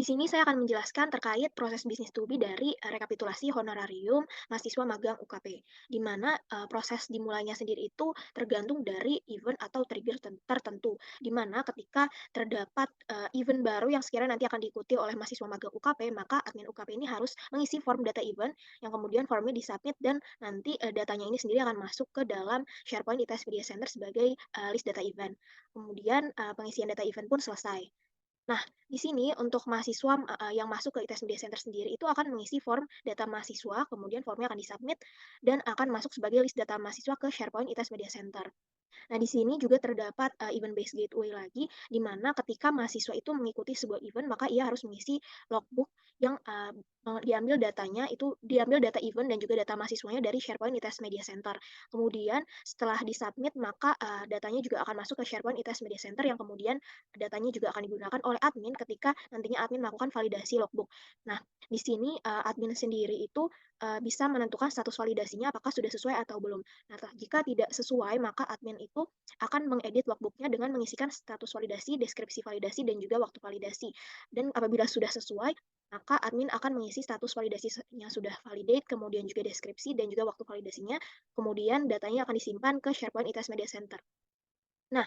Di sini saya akan menjelaskan terkait proses bisnis to be dari rekapitulasi honorarium mahasiswa magang UKP, di mana proses dimulainya sendiri itu tergantung dari event atau trigger tertentu, di mana ketika terdapat event baru yang sekiranya nanti akan diikuti oleh mahasiswa magang UKP, maka admin UKP ini harus mengisi form data event yang kemudian formnya disubmit dan nanti datanya ini sendiri akan masuk ke dalam SharePoint ITS Media Center sebagai list data event. Kemudian pengisian data event pun selesai. Nah, di sini untuk mahasiswa, yang masuk ke ITS Media Center sendiri itu akan mengisi form data mahasiswa, kemudian formnya akan disubmit dan akan masuk sebagai list data mahasiswa ke SharePoint ITS Media Center. Nah, di sini juga terdapat, event based gateway lagi, di mana ketika mahasiswa itu mengikuti sebuah event, maka ia harus mengisi logbook yang, diambil datanya itu diambil data event dan juga data mahasiswanya dari SharePoint ITS Media Center. Kemudian setelah disubmit maka, datanya juga akan masuk ke SharePoint ITS Media Center yang kemudian datanya juga akan digunakan oleh admin ketika nantinya admin melakukan validasi logbook. Nah, di sini, admin sendiri itu, bisa menentukan status validasinya apakah sudah sesuai atau belum. Nah, jika tidak sesuai, maka admin itu akan mengedit logbook-nya dengan mengisikan status validasi, deskripsi validasi, dan juga waktu validasi. Dan apabila sudah sesuai, maka admin akan mengisi status validasinya sudah validate, kemudian juga deskripsi dan juga waktu validasinya, kemudian datanya akan disimpan ke SharePoint ITS Media Center. Nah,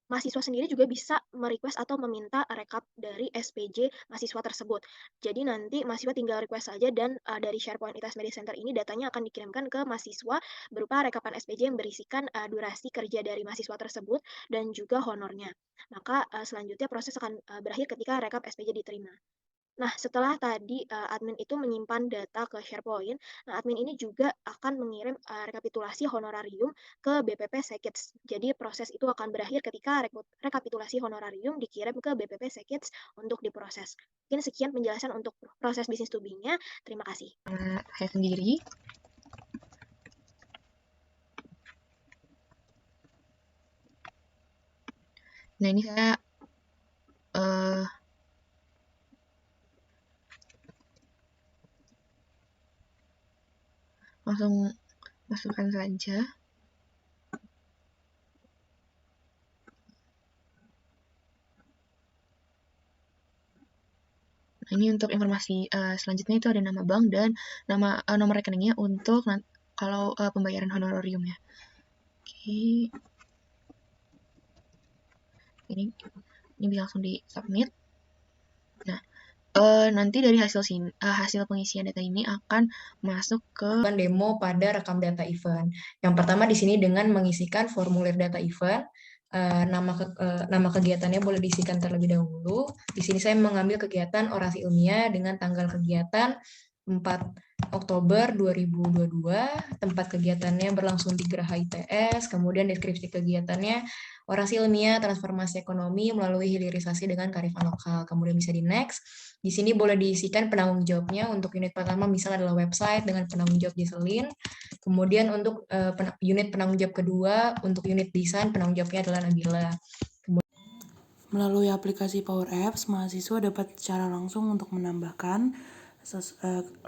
mahasiswa sendiri juga bisa atau meminta rekap dari SPJ mahasiswa tersebut. Jadi nanti mahasiswa tinggal request saja dan, dari SharePoint ITS Media Center ini datanya akan dikirimkan ke mahasiswa berupa rekapan SPJ yang berisikan, durasi kerja dari mahasiswa tersebut dan juga honornya. Maka, selanjutnya proses akan, berakhir ketika rekap SPJ diterima. Nah, setelah tadi, admin itu menyimpan data ke SharePoint, nah admin ini juga akan mengirim, rekapitulasi honorarium ke BPP Sekits. Jadi proses itu akan berakhir ketika rekapitulasi honorarium dikirim ke BPP Sekits untuk diproses. Mungkin sekian penjelasan untuk proses bisnis to be-nya. Terima kasih. Saya sendiri. Nah, ini saya langsung masukkan saja. Nah, ini untuk informasi selanjutnya itu ada nama bank dan nomor rekeningnya untuk kalau pembayaran honorariumnya. Oke. Ini bisa langsung di submit. Nah, nanti dari hasil pengisian data ini akan masuk ke demo pada rekam data event. Yang pertama di sini dengan mengisikan formulir data event, nama kegiatannya boleh diisikan terlebih dahulu. Di sini saya mengambil kegiatan orasi ilmiah dengan tanggal kegiatan 4 Oktober 2022, tempat kegiatannya berlangsung di Geraha ITS, kemudian deskripsi kegiatannya orasi ilmiah transformasi ekonomi melalui hilirisasi dengan kearifan lokal. Kemudian bisa di next. Di sini boleh diisikan penanggung jawabnya. Untuk unit pertama misalnya adalah website dengan penanggung jawab Jesselyn. Kemudian untuk unit penanggung jawab kedua, untuk unit desain penanggung jawabnya adalah Nabila. Melalui aplikasi Power Apps, mahasiswa dapat secara langsung untuk menambahkan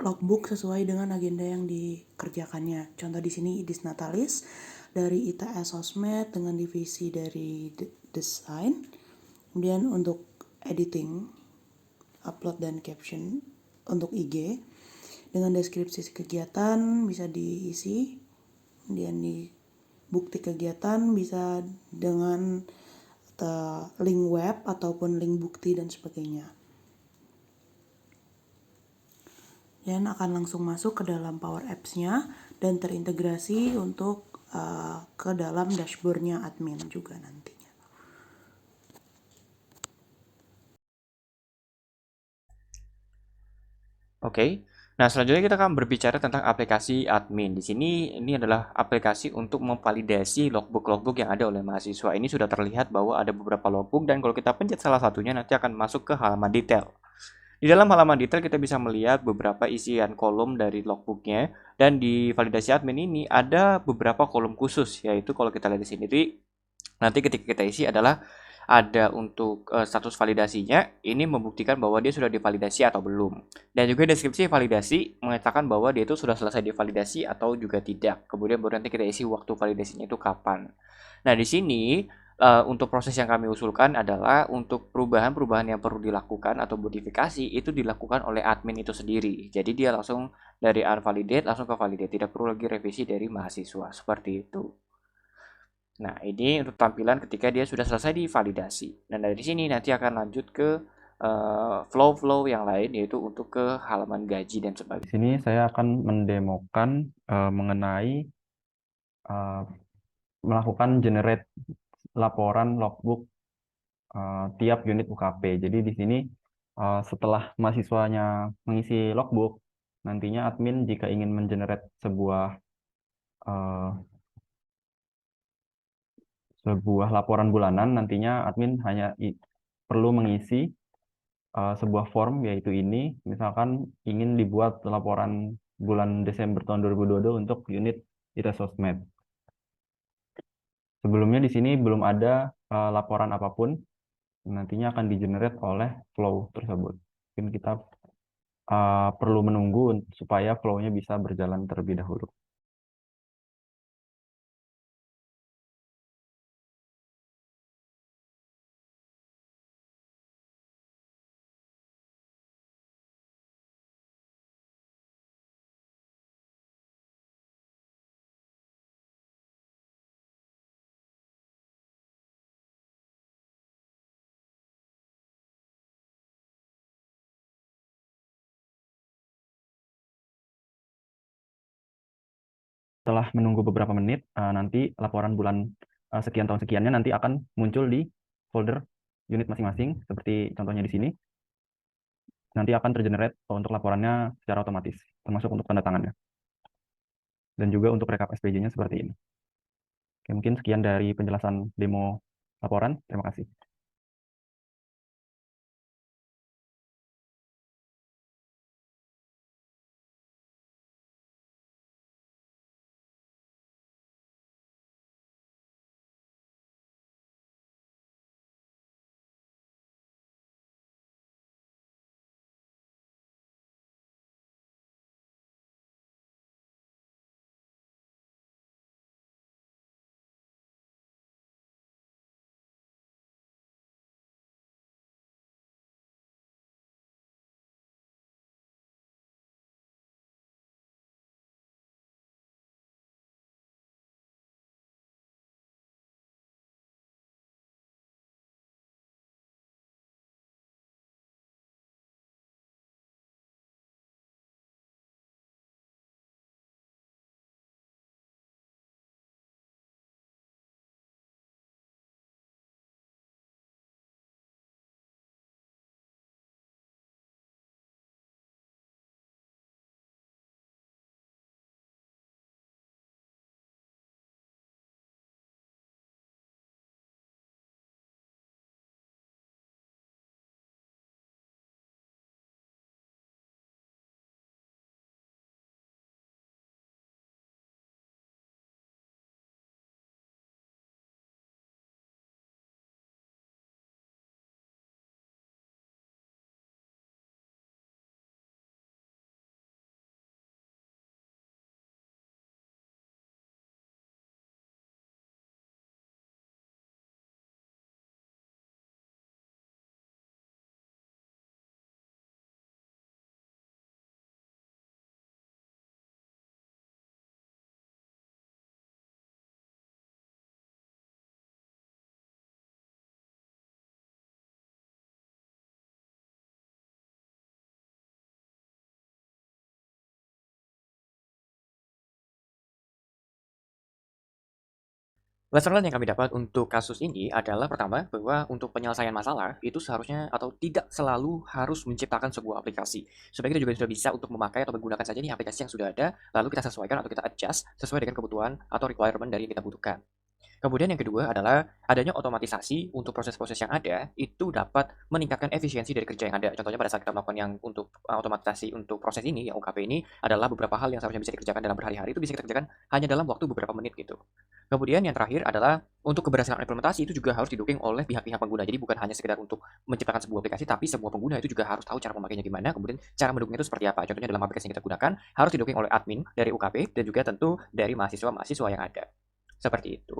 logbook sesuai dengan agenda yang dikerjakannya. Contoh di sini Idis Natalis dari ITS Sosmed dengan divisi dari desain. Kemudian untuk editing, upload dan caption untuk IG dengan deskripsi kegiatan bisa diisi. Kemudian di bukti kegiatan bisa dengan link web ataupun link bukti dan sebagainya. Dan akan langsung masuk ke dalam Power Apps-nya dan terintegrasi untuk ke dalam dashboard-nya admin juga nantinya. Oke. Nah, selanjutnya kita akan berbicara tentang aplikasi admin. Di sini ini adalah aplikasi untuk memvalidasi logbook-logbook yang ada oleh mahasiswa. Ini sudah terlihat bahwa ada beberapa logbook dan kalau kita pencet salah satunya nanti akan masuk ke halaman detail. Di dalam halaman detail kita bisa melihat beberapa isian kolom dari logbooknya dan di validasi admin ini ada beberapa kolom khusus, yaitu kalau kita lihat di sini nanti ketika kita isi adalah ada untuk status validasinya, ini membuktikan bahwa dia sudah divalidasi atau belum. Dan juga deskripsi validasi mengatakan bahwa dia itu sudah selesai divalidasi atau juga tidak. Kemudian baru nanti kita isi waktu validasinya itu kapan. Nah, di sini Untuk proses yang kami usulkan adalah untuk perubahan-perubahan yang perlu dilakukan atau modifikasi itu dilakukan oleh admin itu sendiri. Jadi dia langsung dari unvalidate langsung ke validate, tidak perlu lagi revisi dari mahasiswa, seperti itu. Nah, ini untuk tampilan ketika dia sudah selesai divalidasi. Dan dari sini nanti akan lanjut ke flow-flow yang lain, yaitu untuk ke halaman gaji dan Di sebagainya. sini saya akan mendemokan mengenai melakukan generate laporan logbook tiap unit UKP. Jadi di sini setelah mahasiswanya mengisi logbook, nantinya admin jika ingin mengenerate sebuah laporan bulanan, nantinya admin hanya perlu mengisi sebuah form, yaitu ini, misalkan ingin dibuat laporan bulan Desember tahun 2022 untuk unit ITS Sosmed. Sebelumnya di sini belum ada laporan apapun, nantinya akan di-generate oleh flow tersebut. Mungkin kita perlu menunggu supaya flow-nya bisa berjalan terlebih dahulu. Setelah menunggu beberapa menit, nanti laporan bulan sekian tahun sekiannya nanti akan muncul di folder unit masing-masing, seperti contohnya di sini. Nanti akan tergenerate untuk laporannya secara otomatis, termasuk untuk tanda tangannya. Dan juga untuk rekap SPJ-nya seperti ini. Oke, mungkin sekian dari penjelasan demo laporan. Terima kasih. Lesson learned yang kami dapat untuk kasus ini adalah pertama, bahwa untuk penyelesaian masalah itu seharusnya atau tidak selalu harus menciptakan sebuah aplikasi. Sebaiknya kita juga sudah bisa untuk memakai atau menggunakan saja nih aplikasi yang sudah ada, lalu kita sesuaikan atau kita adjust sesuai dengan kebutuhan atau requirement dari yang kita butuhkan. Kemudian yang kedua adalah adanya otomatisasi untuk proses-proses yang ada itu dapat meningkatkan efisiensi dari kerja yang ada. Contohnya pada saat kita melakukan yang untuk otomatisasi untuk proses ini, yang UKP ini adalah beberapa hal yang seharusnya bisa dikerjakan dalam berhari-hari itu bisa kita kerjakan hanya dalam waktu beberapa menit gitu. Kemudian yang terakhir adalah untuk keberhasilan implementasi itu juga harus didukung oleh pihak-pihak pengguna. Jadi bukan hanya sekedar untuk menciptakan sebuah aplikasi, tapi semua pengguna itu juga harus tahu cara memakainya gimana, kemudian cara mendukungnya itu seperti apa. Contohnya dalam aplikasi yang kita gunakan harus didukung oleh admin dari UKP dan juga tentu dari mahasiswa-mahasiswa yang ada. Seperti itu.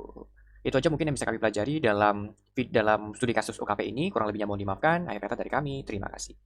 Itu aja mungkin yang bisa kami pelajari dalam studi kasus UKP ini. Kurang lebihnya mohon dimaafkan. Akhir kata dari kami, terima kasih.